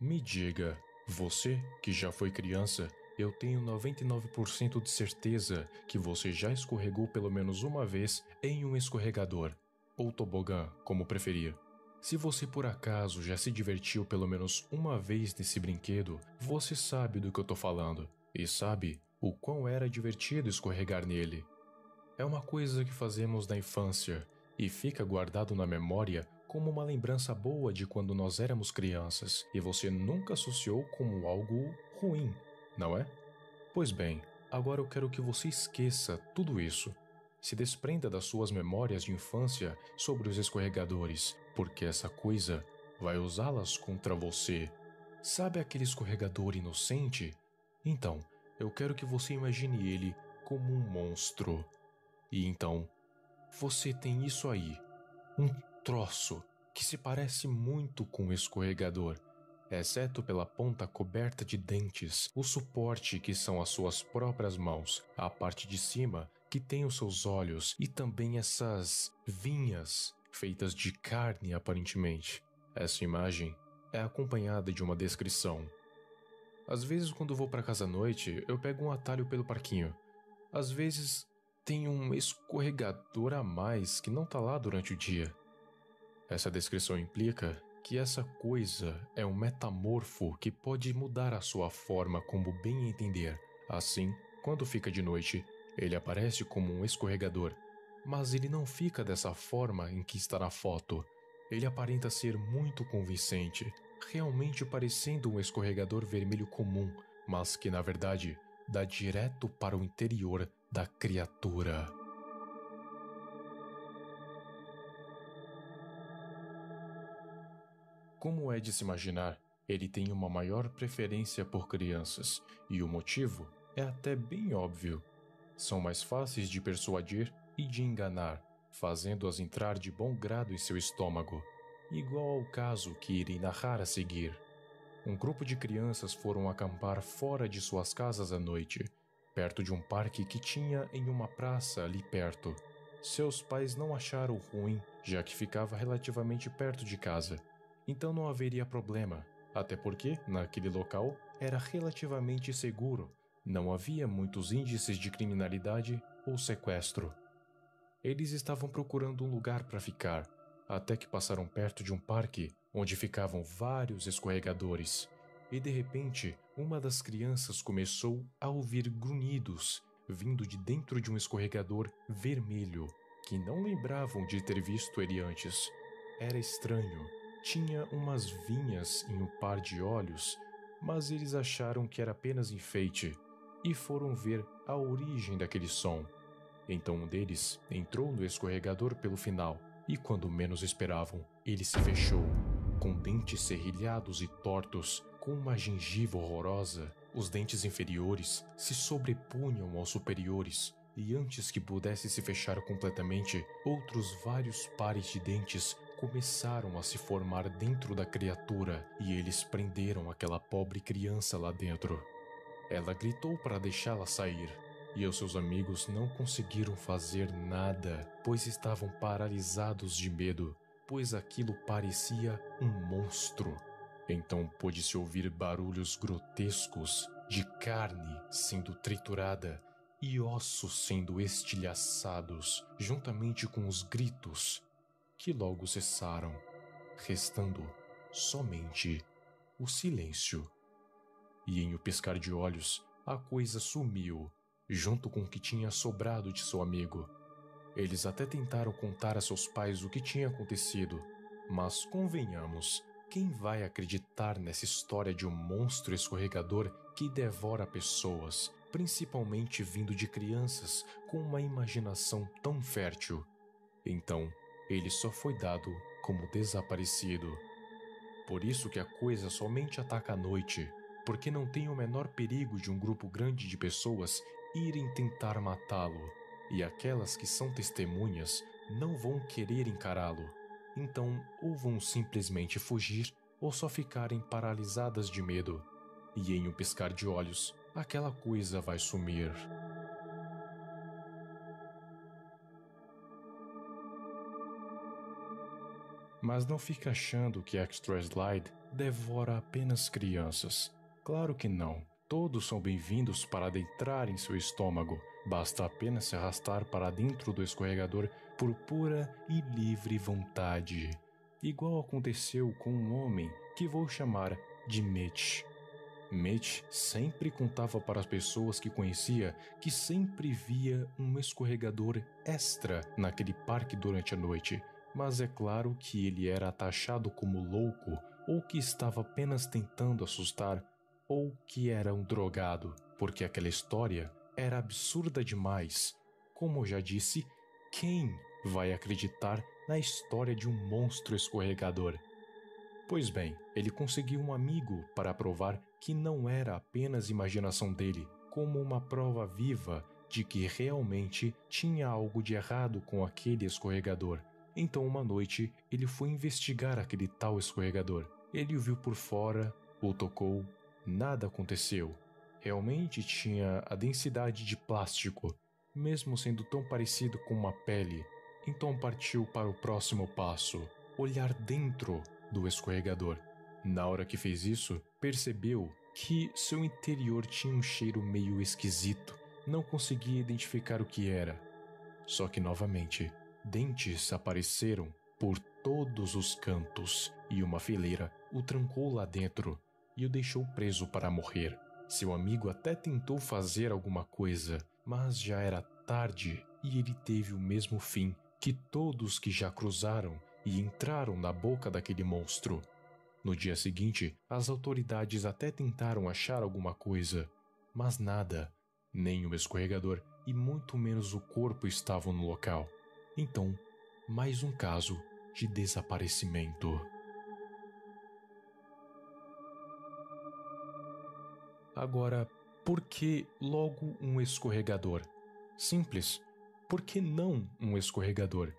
Me diga, você que já foi criança, eu tenho 99% de certeza que você já escorregou pelo menos uma vez em um escorregador, ou tobogã, como preferir. Se você por acaso já se divertiu pelo menos uma vez nesse brinquedo, você sabe do que eu tô falando, e sabe o quão era divertido escorregar nele. É uma coisa que fazemos na infância e fica guardado na memória como uma lembrança boa de quando nós éramos crianças e você nunca associou como algo ruim, não é? Pois bem, agora eu quero que você esqueça tudo isso. Se desprenda das suas memórias de infância sobre os escorregadores, porque essa coisa vai usá-las contra você. Sabe aquele escorregador inocente? Então, eu quero que você imagine ele como um monstro. E então, você tem isso aí, um troço que se parece muito com um escorregador, exceto pela ponta coberta de dentes, o suporte que são as suas próprias mãos, a parte de cima que tem os seus olhos e também essas vinhas feitas de carne aparentemente. Essa imagem é acompanhada de uma descrição. Às vezes quando vou para casa à noite, eu pego um atalho pelo parquinho. Às vezes tem um escorregador a mais que não tá lá durante o dia. Essa descrição implica que essa coisa é um metamorfo que pode mudar a sua forma como bem entender. Assim, quando fica de noite, ele aparece como um escorregador, mas ele não fica dessa forma em que está na foto. Ele aparenta ser muito convincente, realmente parecendo um escorregador vermelho comum, mas que na verdade dá direto para o interior da criatura. Como é de se imaginar, ele tem uma maior preferência por crianças, e o motivo é até bem óbvio. São mais fáceis de persuadir e de enganar, fazendo-as entrar de bom grado em seu estômago, igual ao caso que irei narrar a seguir. Um grupo de crianças foram acampar fora de suas casas à noite, perto de um parque que tinha em uma praça ali perto. Seus pais não acharam ruim, já que ficava relativamente perto de casa. Então não haveria problema, até porque, naquele local, era relativamente seguro, não havia muitos índices de criminalidade ou sequestro. Eles estavam procurando um lugar para ficar, até que passaram perto de um parque onde ficavam vários escorregadores. E de repente, uma das crianças começou a ouvir grunhidos vindo de dentro de um escorregador vermelho, que não lembravam de ter visto ele antes. Era estranho. Tinha umas vinhas em um par de olhos, mas eles acharam que era apenas enfeite e foram ver a origem daquele som. Então um deles entrou no escorregador pelo final e, quando menos esperavam, ele se fechou. Com dentes serrilhados e tortos, com uma gengiva horrorosa, os dentes inferiores se sobrepunham aos superiores e antes que pudesse se fechar completamente, outros vários pares de dentes começaram a se formar dentro da criatura e eles prenderam aquela pobre criança lá dentro. Ela gritou para deixá-la sair, e os seus amigos não conseguiram fazer nada, pois estavam paralisados de medo, pois aquilo parecia um monstro. Então pôde-se ouvir barulhos grotescos de carne sendo triturada e ossos sendo estilhaçados, juntamente com os gritos, que logo cessaram, restando somente o silêncio. E em um piscar de olhos, a coisa sumiu, junto com o que tinha sobrado de seu amigo. Eles até tentaram contar a seus pais o que tinha acontecido, mas convenhamos, quem vai acreditar nessa história de um monstro escorregador que devora pessoas, principalmente vindo de crianças com uma imaginação tão fértil? Então, ele só foi dado como desaparecido. Por isso que a coisa somente ataca à noite, porque não tem o menor perigo de um grupo grande de pessoas irem tentar matá-lo, e aquelas que são testemunhas não vão querer encará-lo. Então, ou vão simplesmente fugir, ou só ficarem paralisadas de medo. E em um piscar de olhos, aquela coisa vai sumir. Mas não fique achando que Extra Slide devora apenas crianças. Claro que não. Todos são bem-vindos para adentrar em seu estômago. Basta apenas se arrastar para dentro do escorregador por pura e livre vontade. Igual aconteceu com um homem que vou chamar de Mitch. Mitch sempre contava para as pessoas que conhecia que sempre via um escorregador extra naquele parque durante a noite, mas é claro que ele era taxado como louco, ou que estava apenas tentando assustar, ou que era um drogado, porque aquela história era absurda demais. Como eu já disse, quem vai acreditar na história de um monstro escorregador? Pois bem, ele conseguiu um amigo para provar que não era apenas imaginação dele, como uma prova viva de que realmente tinha algo de errado com aquele escorregador. Então, uma noite, ele foi investigar aquele tal escorregador. Ele o viu por fora, o tocou, nada aconteceu. Realmente tinha a densidade de plástico, mesmo sendo tão parecido com uma pele. Então partiu para o próximo passo, olhar dentro do escorregador. Na hora que fez isso, percebeu que seu interior tinha um cheiro meio esquisito. Não conseguia identificar o que era. Só que novamente, dentes apareceram por todos os cantos e uma fileira o trancou lá dentro e o deixou preso para morrer. Seu amigo até tentou fazer alguma coisa, mas já era tarde e ele teve o mesmo fim que todos que já cruzaram e entraram na boca daquele monstro. No dia seguinte, as autoridades até tentaram achar alguma coisa, mas nada. Nem o escorregador e muito menos o corpo estavam no local. Então, mais um caso de desaparecimento. Agora, por que logo um escorregador? Simples. Por que não um escorregador?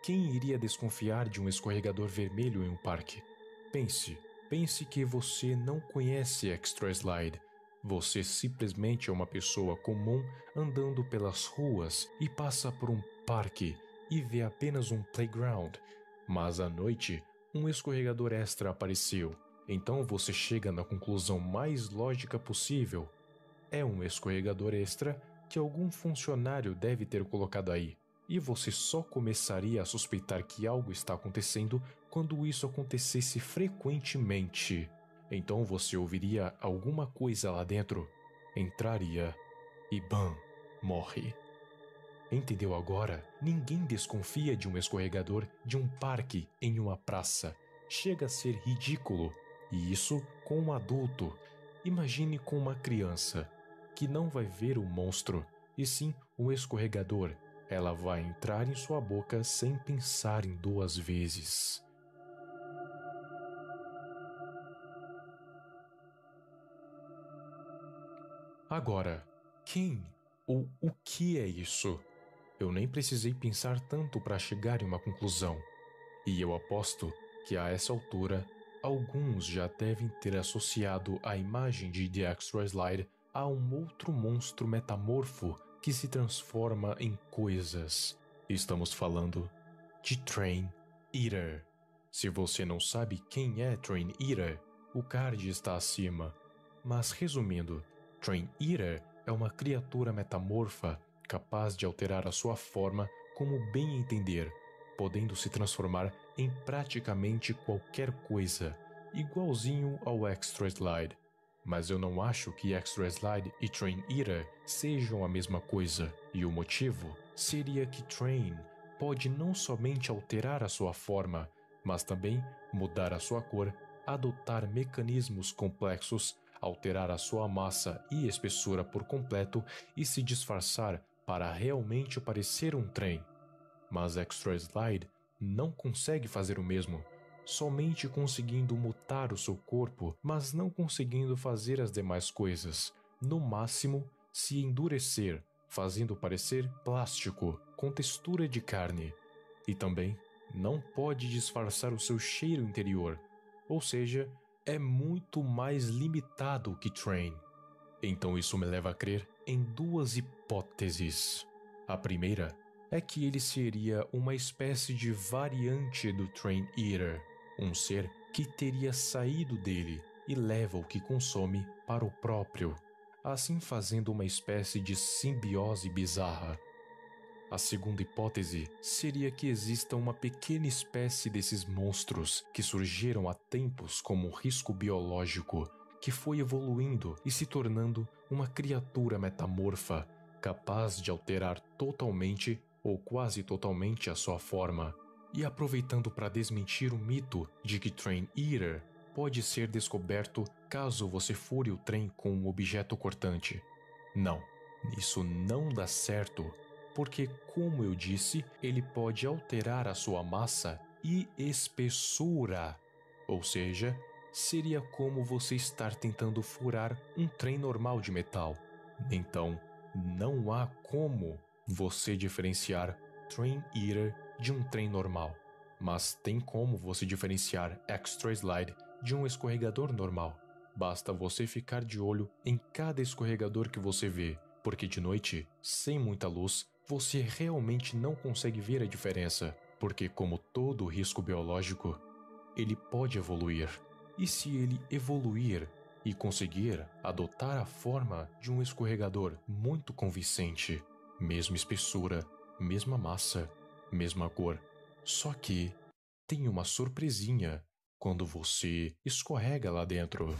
Quem iria desconfiar de um escorregador vermelho em um parque? Pense que você não conhece Extra Slide. Você simplesmente é uma pessoa comum andando pelas ruas e passa por um parque e vê apenas um playground. Mas à noite, um escorregador extra apareceu. Então você chega na conclusão mais lógica possível. É um escorregador extra que algum funcionário deve ter colocado aí. E você só começaria a suspeitar que algo está acontecendo quando isso acontecesse frequentemente. Então você ouviria alguma coisa lá dentro, entraria e bam, morre. Entendeu agora? Ninguém desconfia de um escorregador de um parque em uma praça. Chega a ser ridículo. E isso com um adulto. Imagine com uma criança, que não vai ver o monstro, e sim um escorregador. Ela vai entrar em sua boca sem pensar em duas vezes. Agora, quem ou o que é isso? Eu nem precisei pensar tanto para chegar em uma conclusão. E eu aposto que a essa altura, alguns já devem ter associado a imagem de The Extra Slide a um outro monstro metamorfo que se transforma em coisas. Estamos falando de Train Eater. Se você não sabe quem é Train Eater, o card está acima. Mas resumindo, Train Eater é uma criatura metamorfa capaz de alterar a sua forma como bem entender, podendo se transformar em praticamente qualquer coisa, igualzinho ao Extra Slide. Mas eu não acho que Extra Slide e Train Eater sejam a mesma coisa, e o motivo seria que Train pode não somente alterar a sua forma, mas também mudar a sua cor, adotar mecanismos complexos, alterar a sua massa e espessura por completo e se disfarçar para realmente parecer um trem. Mas Extra Slide não consegue fazer o mesmo, somente conseguindo mutar o seu corpo, mas não conseguindo fazer as demais coisas. No máximo, se endurecer, fazendo parecer plástico, com textura de carne. E também não pode disfarçar o seu cheiro interior, ou seja, é muito mais limitado que Train. Então isso me leva a crer em duas hipóteses. A primeira é que ele seria uma espécie de variante do Train Eater, um ser que teria saído dele e leva o que consome para o próprio, assim fazendo uma espécie de simbiose bizarra. A segunda hipótese seria que exista uma pequena espécie desses monstros que surgiram há tempos como um risco biológico, que foi evoluindo e se tornando uma criatura metamorfa, capaz de alterar totalmente ou quase totalmente a sua forma, e aproveitando para desmentir o mito de que Train Eater pode ser descoberto caso você fure o trem com um objeto cortante. Não, isso não dá certo, porque, como eu disse, ele pode alterar a sua massa e espessura, ou seja, seria como você estar tentando furar um trem normal de metal. Então, não há como você diferenciar Train Eater de um trem normal, mas tem como você diferenciar Extra Slide de um escorregador normal. Basta você ficar de olho em cada escorregador que você vê, porque de noite, sem muita luz, você realmente não consegue ver a diferença, porque como todo risco biológico, ele pode evoluir. E se ele evoluir e conseguir adotar a forma de um escorregador muito convincente, mesma espessura, mesma massa, mesma cor, só que tem uma surpresinha quando você escorrega lá dentro.